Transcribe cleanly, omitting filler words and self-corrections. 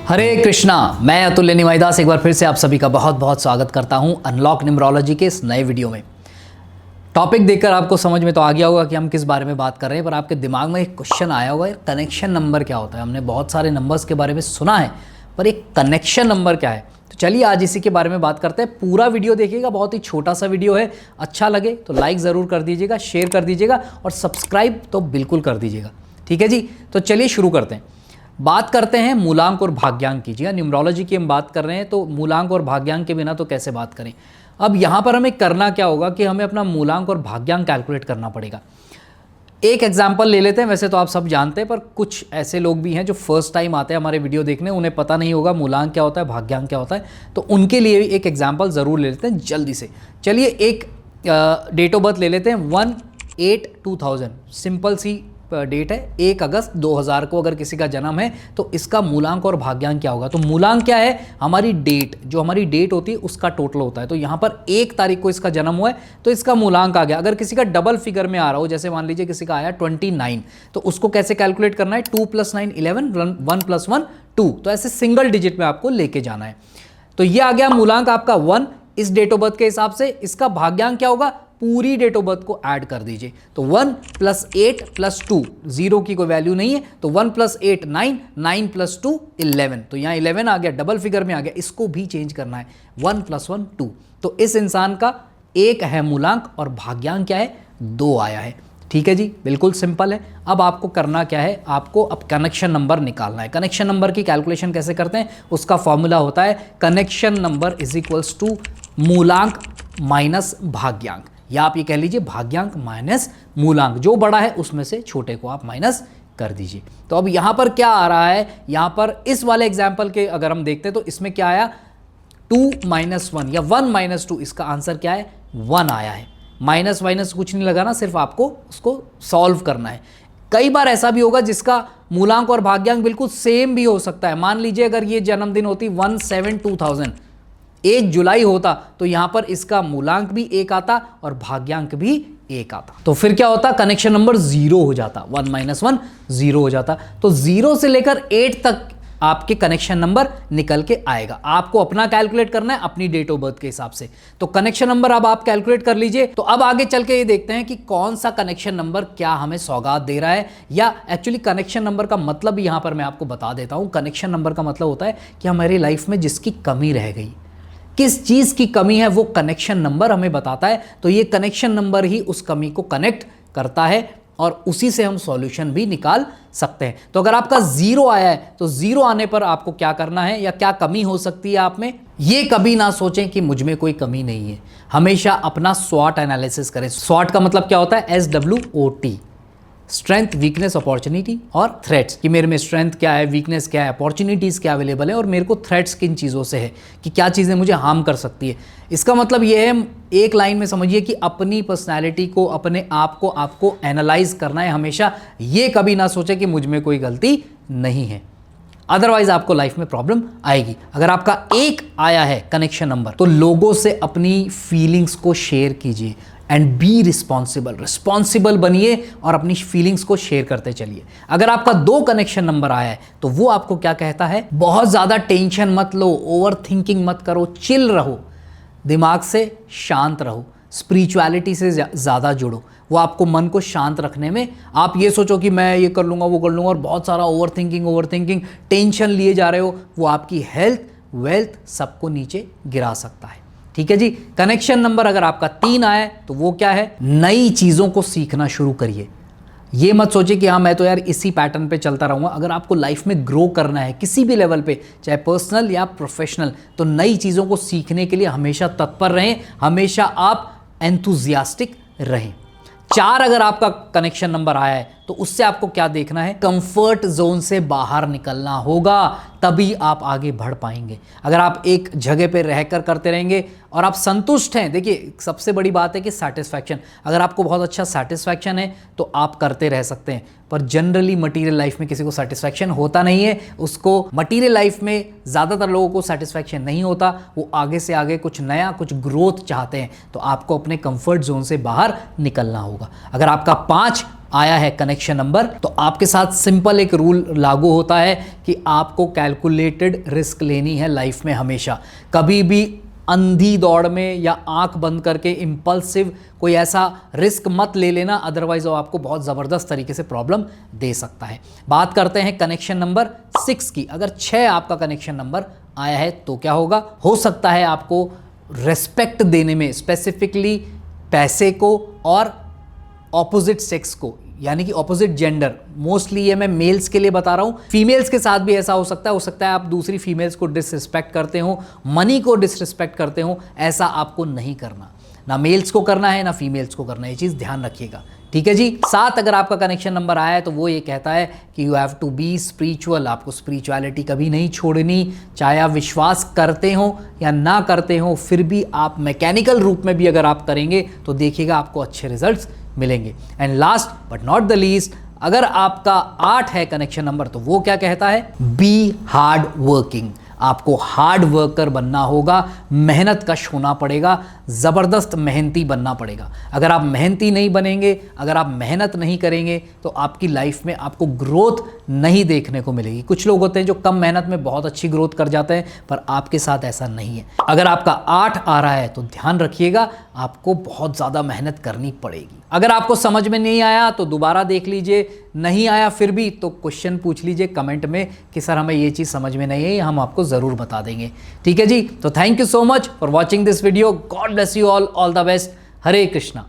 हरे कृष्णा। मैं अतुल्य निवाईदास एक बार फिर से आप सभी का बहुत बहुत स्वागत करता हूं अनलॉक न्यूमरोलॉजी के इस नए वीडियो में। टॉपिक देखकर आपको समझ में तो आ गया होगा कि हम किस बारे में बात कर रहे हैं, पर आपके दिमाग में एक क्वेश्चन आया होगा, कनेक्शन नंबर क्या होता है। हमने बहुत सारे नंबर्स के बारे में सुना है, पर एक कनेक्शन नंबर क्या है। तो चलिए आज इसी के बारे में बात करते हैं। पूरा वीडियो देखिएगा, बहुत ही छोटा सा वीडियो है। अच्छा लगे तो लाइक ज़रूर कर दीजिएगा, शेयर कर दीजिएगा और सब्सक्राइब तो बिल्कुल कर दीजिएगा। ठीक है जी, तो चलिए शुरू करते हैं। बात करते हैं मूलांक और भाग्यांक की। जी हाँ, न्यूमरोलॉजी की हम बात कर रहे हैं, तो मूलांक और भाग्यांक के बिना तो कैसे बात करें। अब यहाँ पर हमें करना क्या होगा कि हमें अपना मूलांक और भाग्यांक कैलकुलेट करना पड़ेगा। एक एग्जाम्पल ले लेते हैं। वैसे तो आप सब जानते हैं, पर कुछ ऐसे लोग भी हैं जो फर्स्ट टाइम आते हैं हमारे वीडियो देखने, उन्हें पता नहीं होगा मूलांक क्या होता है, भाग्यांक क्या होता है। तो उनके लिए एक एग्जाम्पल ज़रूर ले लेते हैं जल्दी से। चलिए एक डेट ऑफ बर्थ ले लेते हैं, 1/8/2000। सिंपल सी डेट है, 1 अगस्त 2000 को अगर किसी का जन्म है तो इसका मूलांक और भाग्यांक क्या होगा। तो मूलांक क्या है, हमारी डेट, जो हमारी डेट होती है उसका टोटल होता है। तो यहाँ पर 1 तारीख को इसका जन्म हुआ है तो इसका मूलांक आ गया। अगर किसी का डबल फिगर में आ रहा हो, जैसे मान लीजिए किसी का आया 29, तो उसको कैसे कैलकुलेट करना है, 2 + 9 11, 1 + 1 2। तो ऐसे सिंगल डिजिट में आपको लेके जाना है। तो ये आ गया मूलांक आपका 1 इस डेट ऑफ बर्थ के हिसाब से। इसका भाग्यांक क्या होगा, पूरी डेट ऑफ बर्थ को ऐड कर दीजिए। तो 1 + 8 + 2, 0 की कोई वैल्यू नहीं है, तो 1 + 8 9, 9 + 2 11। तो यहाँ 11 आ गया, डबल फिगर में आ गया। इसको भी चेंज करना है, 1 + 1 2। तो इस इंसान का 1 है मूलांक और भाग्यांक क्या है, 2 आया है। ठीक है जी, बिल्कुल सिंपल है। अब आपको करना क्या है, आपको अब कनेक्शन नंबर निकालना है। कनेक्शन नंबर की कैलकुलेशन कैसे करते हैं, उसका फॉर्मूला होता है कनेक्शन नंबर = मूलांक माइनस भाग्यांक, या आप ये कह लीजिए भाग्यांक माइनस मूलांक। जो बड़ा है उसमें से छोटे को आप माइनस कर दीजिए। तो अब यहाँ पर क्या आ रहा है, यहाँ पर इस वाले एग्जाम्पल के अगर हम देखते हैं तो इसमें क्या आया, 2 - 1 या 1 - 2। इसका आंसर क्या है, 1 आया है। माइनस माइनस कुछ नहीं लगाना, सिर्फ आपको उसको सॉल्व करना है। कई बार ऐसा भी होगा जिसका मूलांक और भाग्यांक बिल्कुल सेम भी हो सकता है। मान लीजिए अगर ये जन्मदिन होती 17/2000, 1 जुलाई होता, तो यहां पर इसका मूलांक भी 1 आता और भाग्यांक भी 1 आता। तो फिर क्या होता, कनेक्शन नंबर 0 हो जाता। 1 - 1 0 हो जाता। तो 0 से लेकर 8 तक आपके कनेक्शन नंबर निकल के आएगा। आपको अपना कैलकुलेट करना है अपनी डेट ऑफ बर्थ के हिसाब से। तो कनेक्शन नंबर अब आप कैलकुलेट कर लीजिए। तो अब आगे चल के ये देखते हैं कि कौन सा कनेक्शन नंबर क्या हमें सौगात दे रहा है, या एक्चुअली कनेक्शन नंबर का मतलब भी यहां पर मैं आपको बता देता हूं। कनेक्शन नंबर का मतलब होता है कि हमारी लाइफ में जिसकी कमी रह गई, किस चीज की कमी है, वो कनेक्शन नंबर हमें बताता है। तो ये कनेक्शन नंबर ही उस कमी को कनेक्ट करता है और उसी से हम सॉल्यूशन भी निकाल सकते हैं। तो अगर आपका 0 आया है तो 0 आने पर आपको क्या करना है, या क्या कमी हो सकती है आप में, ये कभी ना सोचें कि मुझ में कोई कमी नहीं है। हमेशा अपना स्वॉट एनालिसिस करें। स्वॉट का मतलब क्या होता है, SWOT, स्ट्रेंथ, वीकनेस, अपॉर्चुनिटी और थ्रेट्स। कि मेरे में स्ट्रेंथ क्या है, वीकनेस क्या है, अपॉर्चुनिटीज़ क्या अवेलेबल है, और मेरे को थ्रेट्स किन चीज़ों से है, कि क्या चीज़ें मुझे हार्म कर सकती है। इसका मतलब ये है, एक लाइन में समझिए कि अपनी पर्सनैलिटी को, अपने आप को आपको एनालाइज करना है हमेशा। ये कभी ना सोचे कि मुझ में कोई गलती नहीं है, अदरवाइज आपको लाइफ में प्रॉब्लम आएगी। अगर आपका 1 आया है कनेक्शन नंबर, तो लोगों से अपनी फीलिंग्स को शेयर कीजिए एंड बी रिस्पॉन्सिबल बनिए और अपनी फीलिंग्स को शेयर करते चलिए। अगर आपका 2 कनेक्शन नंबर आया है तो वो आपको क्या कहता है, बहुत ज़्यादा टेंशन मत लो, ओवर थिंकिंग मत करो, चिल रहो, दिमाग से शांत रहो, स्पिरिचुअलिटी से ज़्यादा जुड़ो। वो आपको मन को शांत रखने में, आप ये सोचो कि मैं ये कर लूँगा वो कर लूँगा और बहुत सारा ओवर थिंकिंग टेंशन लिए जा रहे हो, वो आपकी हेल्थ, वेल्थ सबको नीचे गिरा सकता है। ठीक है जी। कनेक्शन नंबर अगर आपका 3 आया है तो वो क्या है, नई चीज़ों को सीखना शुरू करिए। ये मत सोचिए कि हाँ मैं तो यार इसी पैटर्न पे चलता रहूँगा। अगर आपको लाइफ में ग्रो करना है किसी भी लेवल पे, चाहे पर्सनल या प्रोफेशनल, तो नई चीज़ों को सीखने के लिए हमेशा तत्पर रहें, हमेशा आप एंथुजियास्टिक रहें। 4 अगर आपका कनेक्शन नंबर आया है तो उससे आपको क्या देखना है, कंफर्ट जोन से बाहर निकलना होगा, तभी आप आगे बढ़ पाएंगे। अगर आप एक जगह पे रहकर करते रहेंगे और आप संतुष्ट हैं, देखिए सबसे बड़ी बात है कि सेटिस्फैक्शन। अगर आपको बहुत अच्छा सेटिस्फैक्शन है तो आप करते रह सकते हैं, पर जनरली मटीरियल लाइफ में किसी को सेटिस्फैक्शन होता नहीं है। उसको मटीरियल लाइफ में ज़्यादातर लोगों को सेटिस्फैक्शन नहीं होता, वो आगे से आगे कुछ नया, कुछ ग्रोथ चाहते हैं। तो आपको अपने कंफर्ट जोन से बाहर निकलना होगा। अगर आपका 5 आया है कनेक्शन नंबर, तो आपके साथ सिंपल एक रूल लागू होता है कि आपको कैलकुलेटेड रिस्क लेनी है लाइफ में हमेशा। कभी भी अंधी दौड़ में या आंख बंद करके इम्पल्सिव कोई ऐसा रिस्क मत ले लेना, अदरवाइज वो आपको बहुत ज़बरदस्त तरीके से प्रॉब्लम दे सकता है। बात करते हैं कनेक्शन नंबर 6 की। अगर 6 आपका कनेक्शन नंबर आया है तो क्या होगा? हो सकता है आपको रेस्पेक्ट देने में, स्पेसिफिकली पैसे को और ऑपोजिट सेक्स को, यानी कि ऑपोजिट जेंडर, मोस्टली ये मैं मेल्स के लिए बता रहा हूँ, फीमेल्स के साथ भी ऐसा हो सकता है आप दूसरी फीमेल्स को डिसरिस्पेक्ट करते हो, मनी को डिसरिस्पेक्ट करते हो, ऐसा आपको नहीं करना, ना मेल्स को करना है ना फीमेल्स को करना है, ये चीज़ ध्यान रखिएगा, ठीक है जी। 7 अगर आपका कनेक्शन नंबर आया है तो वो ये कहता है कि you have to be spiritual, आपको स्पिरिचुअलिटी कभी नहीं छोड़नी, चाहे आप विश्वास करते हो या ना करते हो, फिर भी आप मैकेनिकल रूप में भी अगर आप करेंगे तो देखिएगा आपको अच्छे रिजल्ट्स मिलेंगे। And last but not the least, अगर आपका 8 है कनेक्शन नंबर तो वो क्या कहता है? बी हार्ड वर्किंग, आपको हार्ड वर्कर बनना होगा, मेहनत कश होना पड़ेगा, ज़बरदस्त मेहनती बनना पड़ेगा। अगर आप मेहनती नहीं बनेंगे, अगर आप मेहनत नहीं करेंगे तो आपकी लाइफ में आपको ग्रोथ नहीं देखने को मिलेगी। कुछ लोग होते हैं जो कम मेहनत में बहुत अच्छी ग्रोथ कर जाते हैं, पर आपके साथ ऐसा नहीं है। अगर आपका 8 आ रहा है तो ध्यान रखिएगा, आपको बहुत ज़्यादा मेहनत करनी पड़ेगी। अगर आपको समझ में नहीं आया तो दोबारा देख लीजिए, नहीं आया फिर भी तो क्वेश्चन पूछ लीजिए कमेंट में कि सर हमें ये चीज़ समझ में नहीं है, हम आपको ज़रूर बता देंगे, ठीक है जी। तो thank you so much for watching this video, God bless you all the best, Hare Krishna.